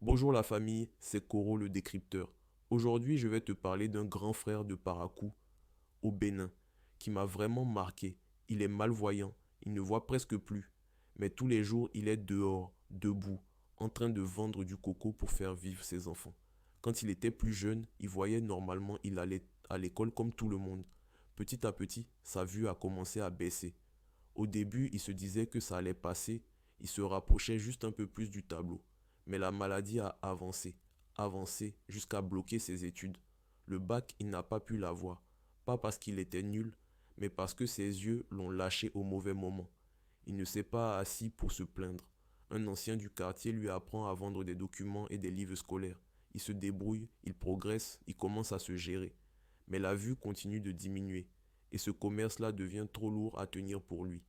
Bonjour la famille, c'est Koro le décrypteur. Aujourd'hui, je vais te parler d'un grand frère de Parakou au Bénin qui m'a vraiment marqué. Il est malvoyant, il ne voit presque plus, mais tous les jours, il est dehors, debout, en train de vendre du coco pour faire vivre ses enfants. Quand il était plus jeune, il voyait normalement, il allait à l'école comme tout le monde. Petit à petit, sa vue a commencé à baisser. Au début, il se disait que ça allait passer, il se rapprochait juste un peu plus du tableau. Mais la maladie a avancé, avancé, jusqu'à bloquer ses études. Le bac, il n'a pas pu l'avoir. Pas parce qu'il était nul, mais parce que ses yeux l'ont lâché au mauvais moment. Il ne s'est pas assis pour se plaindre. Un ancien du quartier lui apprend à vendre des documents et des livres scolaires. Il se débrouille, il progresse, il commence à se gérer. Mais la vue continue de diminuer, et ce commerce-là devient trop lourd à tenir pour lui.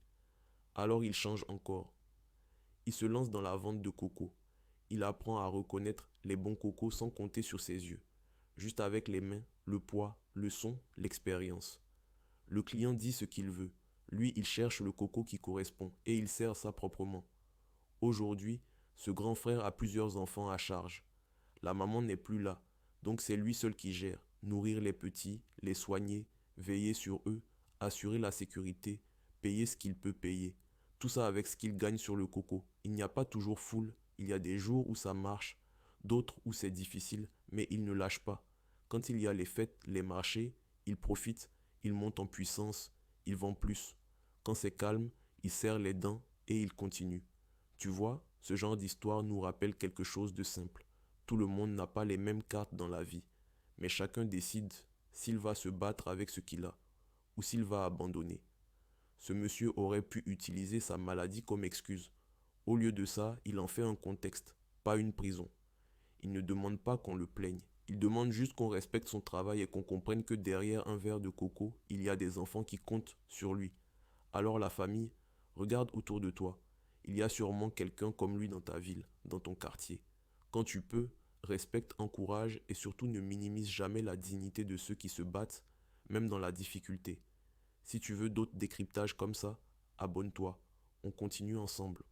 Alors il change encore. Il se lance dans la vente de coco. Il apprend à reconnaître les bons cocos sans compter sur ses yeux. Juste avec les mains, le poids, le son, l'expérience. Le client dit ce qu'il veut. Lui, il cherche le coco qui correspond et il sert ça proprement. Aujourd'hui, ce grand frère a plusieurs enfants à charge. La maman n'est plus là, donc c'est lui seul qui gère. Nourrir les petits, les soigner, veiller sur eux, assurer la sécurité, payer ce qu'il peut payer. Tout ça avec ce qu'il gagne sur le coco. Il n'y a pas toujours foule, il y a des jours où ça marche, d'autres où c'est difficile, mais il ne lâche pas. Quand il y a les fêtes, les marchés, il profite, il monte en puissance, il vend plus. Quand c'est calme, il serre les dents et il continue. Tu vois, ce genre d'histoire nous rappelle quelque chose de simple. Tout le monde n'a pas les mêmes cartes dans la vie, mais chacun décide s'il va se battre avec ce qu'il a ou s'il va abandonner. Ce monsieur aurait pu utiliser sa maladie comme excuse. Au lieu de ça, il en fait un contexte, pas une prison. Il ne demande pas qu'on le plaigne. Il demande juste qu'on respecte son travail et qu'on comprenne que derrière un verre de coco, il y a des enfants qui comptent sur lui. Alors la famille, regarde autour de toi. Il y a sûrement quelqu'un comme lui dans ta ville, dans ton quartier. Quand tu peux, respecte, encourage et surtout ne minimise jamais la dignité de ceux qui se battent, même dans la difficulté. Si tu veux d'autres décryptages comme ça, abonne-toi. On continue ensemble.